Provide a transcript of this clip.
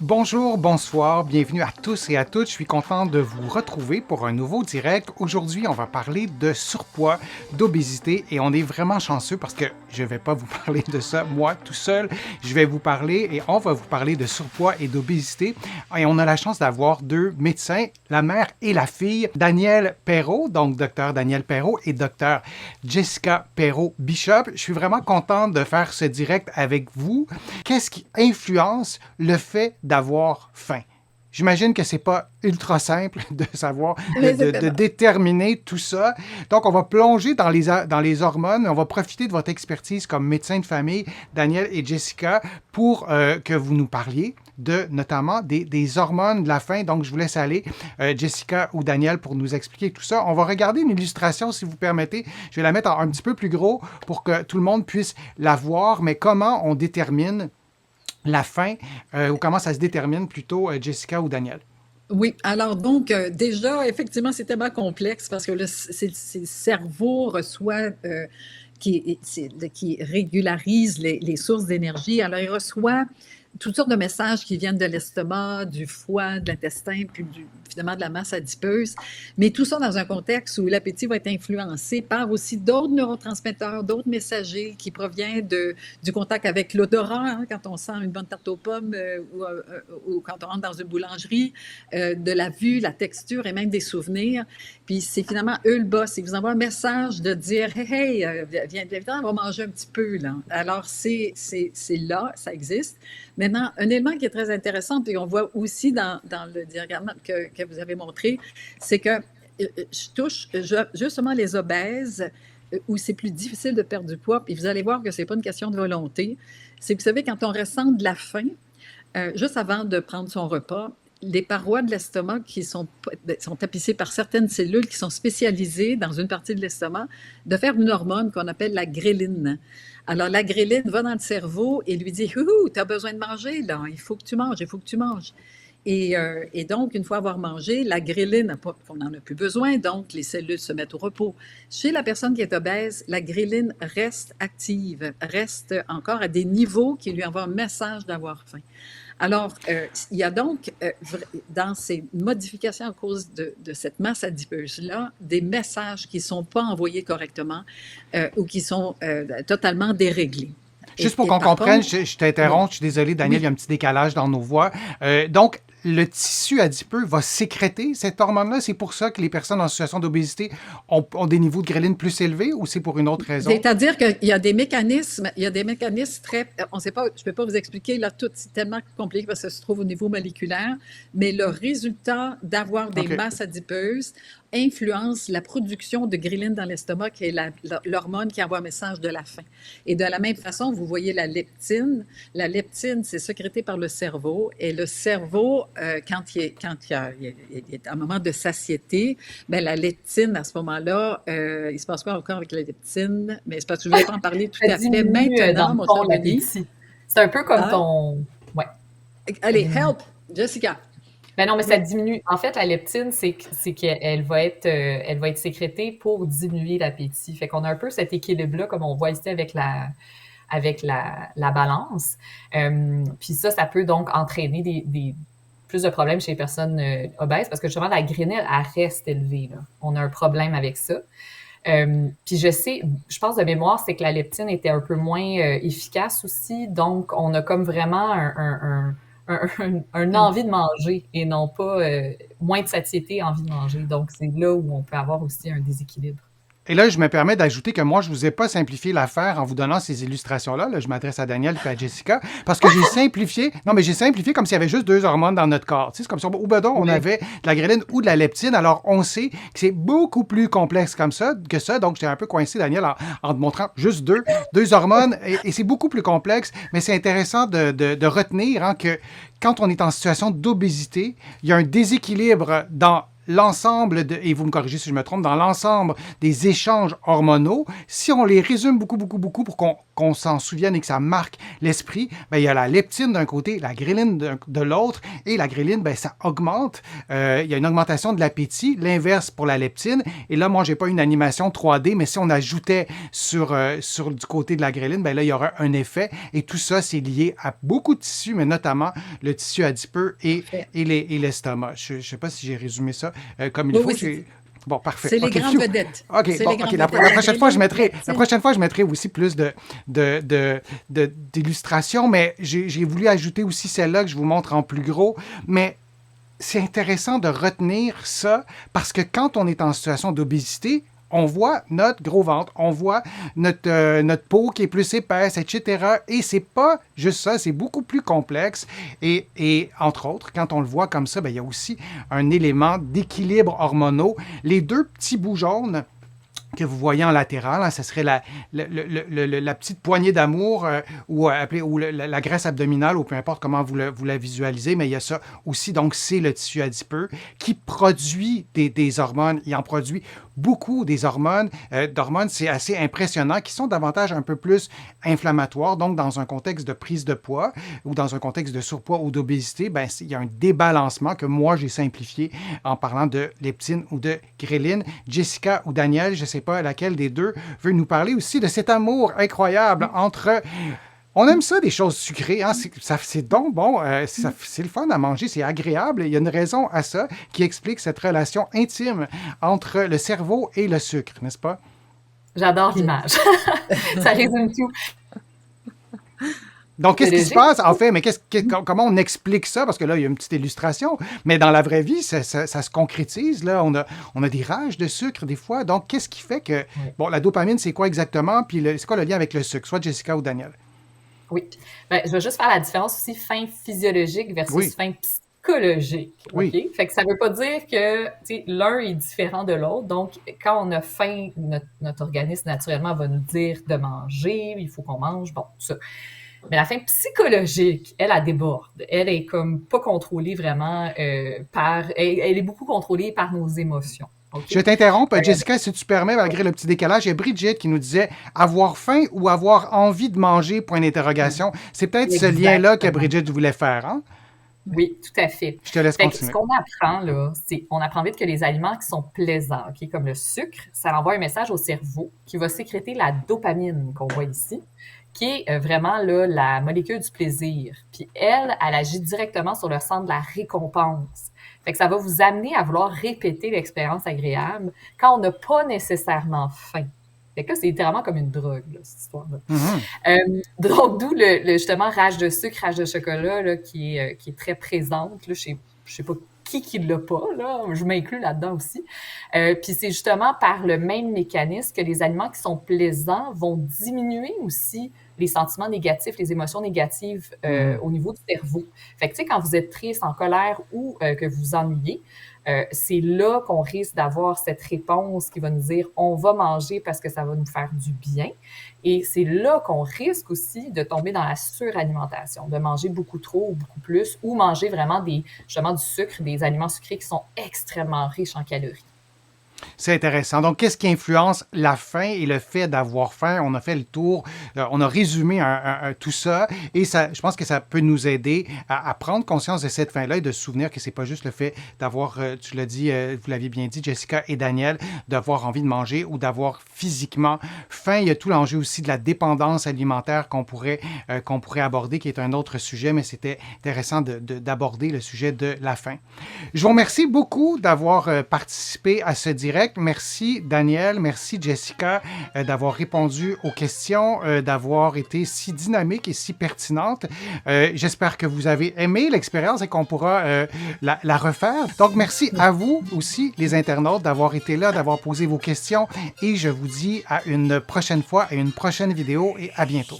Bonjour, bonsoir, bienvenue à tous et à toutes. Je suis content de vous retrouver pour un nouveau direct. Aujourd'hui, on va parler de surpoids, d'obésité et on est vraiment chanceux parce que je ne vais pas vous parler de ça moi tout seul. Je vais vous parler et on va vous parler de surpoids et d'obésité. Et on a la chance d'avoir deux médecins, la mère et la fille, Danielle Perrault, donc docteur Danielle Perrault et docteur Jessica Perrault-Bishop. Je suis vraiment content de faire ce direct avec vous. Qu'est-ce qui influence le fait d'avoir faim? J'imagine que c'est pas ultra simple de savoir, de déterminer tout ça. Donc, on va plonger dans les hormones. On va profiter de votre expertise comme médecin de famille, Daniel et Jessica, pour que vous nous parliez de notamment des hormones de la faim. Donc, je vous laisse aller, Jessica ou Daniel, pour nous expliquer tout ça. On va regarder une illustration, si vous permettez. Je vais la mettre un petit peu plus gros pour que tout le monde puisse la voir. Mais comment on détermine la faim, ou comment ça se détermine plutôt, Jessica ou Daniel? Oui, alors donc déjà, effectivement, c'est tellement complexe parce que le cerveau reçoit, qui régularise les sources d'énergie. Alors, il reçoit toutes sortes de messages qui viennent de l'estomac, du foie, de l'intestin, puis finalement de la masse adipeuse. Mais tout ça dans un contexte où l'appétit va être influencé par aussi d'autres neurotransmetteurs, d'autres messagers qui proviennent du contact avec l'odorat, hein, quand on sent une bonne tarte aux pommes ou quand on rentre dans une boulangerie, de la vue, la texture et même des souvenirs. Puis c'est finalement eux le boss. Ils vous envoient un message de dire Hey, viens, on va manger un petit peu. Là. Alors c'est là, ça existe. Maintenant, un élément qui est très intéressant, puis on voit aussi dans le diagramme que vous avez montré, c'est que je touche justement les obèses où c'est plus difficile de perdre du poids, puis vous allez voir que c'est pas une question de volonté. C'est que vous savez, quand on ressent de la faim, juste avant de prendre son repas, les parois de l'estomac sont tapissées par certaines cellules qui sont spécialisées dans une partie de l'estomac de faire une hormone qu'on appelle la gréline. Alors, la gréline va dans le cerveau et lui dit Houhou, tu as besoin de manger, là, il faut que tu manges, il faut que tu manges. Et donc, une fois avoir mangé, la gréline, on n'en a plus besoin, donc les cellules se mettent au repos. Chez la personne qui est obèse, la gréline reste active, reste encore à des niveaux qui lui envoient un message d'avoir faim. Alors, il y a donc, dans ces modifications à cause de cette masse adipeuse-là, des messages qui ne sont pas envoyés correctement ou qui sont totalement déréglés. Juste pour Et qu'on par comprenne, contre, je oui, t'interromps, je suis désolé, Daniel, il y a oui, un petit décalage dans nos voix. Donc, le tissu adipeux va sécréter cette hormone-là. C'est pour ça que les personnes en situation d'obésité ont des niveaux de gréline plus élevés ou c'est pour une autre raison? c'est-à-dire qu'il y a des mécanismes, très, on ne sait pas, je ne peux pas vous expliquer là tout, c'est tellement compliqué parce que ça se trouve au niveau moléculaire, mais le résultat d'avoir des OK. masses adipeuses influence la production de ghrelin dans l'estomac, qui est l'hormone qui envoie un message de la faim. Et de la même façon, vous voyez la leptine. La leptine, c'est sécrété par le cerveau. Et le cerveau, quand il est un moment de satiété, ben, la leptine, à ce moment-là, il se passe quoi encore avec la leptine? Mais c'est parce que je ne voulais pas en parler tout Ça à fait diminue, dans maintenant, le mon fond, cher Denis. l'appétit. C'est un peu comme Hein? ton... Ouais, ça Allez, diminue. help, Jessica. Ben non, mais ça Oui. diminue. En fait, la leptine, c'est qu'elle va être sécrétée pour diminuer l'appétit. Fait qu'on a un peu cet équilibre-là, comme on voit ici avec la balance. Puis ça peut donc entraîner plus de problèmes chez les personnes obèses parce que justement, la grénine, elle reste élevée. Là. On a un problème avec ça. Puis je pense de mémoire, c'est que la leptine était un peu moins efficace aussi. Donc, on a comme vraiment un Une envie de manger et non pas moins de satiété, envie de manger. Donc, c'est là où on peut avoir aussi un déséquilibre. Et là, je me permets d'ajouter que moi, je ne vous ai pas simplifié l'affaire en vous donnant ces illustrations-là. Là, je m'adresse à Daniel et à Jessica parce que j'ai simplifié. Non, mais j'ai simplifié comme s'il y avait juste deux hormones dans notre corps. Tu sais, c'est comme si au bedon, on Oui. avait de la gréline ou de la leptine. Alors, on sait que c'est beaucoup plus complexe comme ça que ça. Donc, j'étais un peu coincé, Daniel, en te montrant juste deux hormones. Et c'est beaucoup plus complexe. Mais c'est intéressant de retenir hein, que quand on est en situation d'obésité, il y a un déséquilibre dans l'ensemble, et vous me corrigez si je me trompe, dans l'ensemble des échanges hormonaux, si on les résume beaucoup pour qu'on qu'on s'en souvienne et que ça marque l'esprit, ben, il y a la leptine d'un côté, la gréline de l'autre, et la gréline, ben, ça augmente. Il y a une augmentation de l'appétit, l'inverse pour la leptine. Et là, moi, j'ai pas une animation 3D, mais si on ajoutait sur du côté de la gréline, ben là, il y aura un effet. Et tout ça, c'est lié à beaucoup de tissus, mais notamment le tissu adipeux et l'estomac. Je sais pas si j'ai résumé ça comme il faut. Bon, parfait. C'est les grandes vedettes. OK, bon, la prochaine fois, je mettrai aussi plus d'illustrations, mais j'ai voulu ajouter aussi celle-là que je vous montre en plus gros. Mais c'est intéressant de retenir ça parce que quand on est en situation d'obésité, on voit notre gros ventre, on voit notre peau qui est plus épaisse, etc. Et c'est pas juste ça, c'est beaucoup plus complexe. Et entre autres, quand on le voit comme ça, ben, il y a aussi un élément d'équilibre hormonaux. Les deux petits bouts jaunes que vous voyez en latéral, hein, ce serait la petite poignée d'amour ou la graisse abdominale, ou peu importe comment vous la visualisez, mais il y a ça aussi. Donc, c'est le tissu adipeux qui produit des hormones. Il en produit beaucoup des hormones. D'hormones, c'est assez impressionnant, qui sont davantage un peu plus inflammatoires. Donc, dans un contexte de prise de poids ou dans un contexte de surpoids ou d'obésité, ben, il y a un débalancement que moi, j'ai simplifié en parlant de leptine ou de gréline. Jessica ou Daniel, je ne sais pas laquelle des deux veut nous parler aussi de cet amour incroyable entre... On aime ça, des choses sucrées. Hein? C'est donc bon. C'est le fun à manger. C'est agréable. Il y a une raison à ça qui explique cette relation intime entre le cerveau et le sucre, n'est-ce pas? J'adore l'image. Ça résume tout. Donc, qu'est-ce qui se passe, en fait? Mais comment on explique ça? Parce que là, il y a une petite illustration. Mais dans la vraie vie, ça se concrétise. Là, on a des rages de sucre des fois. Donc, qu'est-ce qui fait que... Bon, la dopamine, c'est quoi exactement? Puis, c'est quoi le lien avec le sucre? Soit Jessica ou Daniel. Oui. Ben, je vais juste faire la différence aussi faim physiologique versus faim psychologique. Oui. Okay? Fait que ça veut pas dire que l'un est différent de l'autre. Donc, quand on a faim, notre organisme, naturellement, va nous dire de manger, il faut qu'on mange, bon, tout ça. Mais la faim psychologique, elle déborde. Elle est comme pas contrôlée vraiment elle est beaucoup contrôlée par nos émotions. Okay? Je t'interromps, Jessica, si tu permets, malgré le petit décalage. Il y a Brigitte qui nous disait avoir faim ou avoir envie de manger, point d'interrogation. C'est peut-être ce lien-là que Brigitte voulait faire, hein? Oui, tout à fait. Je te laisse continuer. Ce qu'on apprend, là, on apprend vite que les aliments qui sont plaisants, okay, comme le sucre, ça envoie un message au cerveau qui va sécréter la dopamine qu'on voit ici, qui est vraiment là, la molécule du plaisir. Puis elle agit directement sur le centre de la récompense. Fait que ça va vous amener à vouloir répéter l'expérience agréable quand on n'a pas nécessairement faim. Fait que là, c'est littéralement comme une drogue, là, cette histoire-là. Mm-hmm. Donc, d'où justement rage de sucre, rage de chocolat, là, qui est très présente. Là, je sais pas qui l'a pas, là, je m'inclus là-dedans aussi. Puis c'est justement par le même mécanisme que les aliments qui sont plaisants vont diminuer aussi les sentiments négatifs, les émotions négatives au niveau du cerveau. Fait que, tu sais, quand vous êtes triste, en colère ou que vous vous ennuyez, c'est là qu'on risque d'avoir cette réponse qui va nous dire « on va manger parce que ça va nous faire du bien ». Et c'est là qu'on risque aussi de tomber dans la suralimentation, de manger beaucoup trop ou beaucoup plus, ou manger vraiment justement du sucre, des aliments sucrés qui sont extrêmement riches en calories. C'est intéressant. Donc, qu'est-ce qui influence la faim et le fait d'avoir faim? On a fait le tour, on a résumé tout ça et ça, je pense que ça peut nous aider à prendre conscience de cette faim-là et de se souvenir que c'est pas juste le fait d'avoir, tu l'as dit, vous l'aviez bien dit, Jessica et Daniel, d'avoir envie de manger ou d'avoir physiquement faim. Il y a tout l'enjeu aussi de la dépendance alimentaire qu'on pourrait aborder, qui est un autre sujet, mais c'était intéressant d'aborder le sujet de la faim. Je vous remercie beaucoup d'avoir participé à ce direct. Merci Daniel, merci Jessica d'avoir répondu aux questions, d'avoir été si dynamique et si pertinente. J'espère que vous avez aimé l'expérience et qu'on pourra la refaire. Donc merci à vous aussi les internautes d'avoir été là, d'avoir posé vos questions et je vous dis à une prochaine fois, à une prochaine vidéo et à bientôt.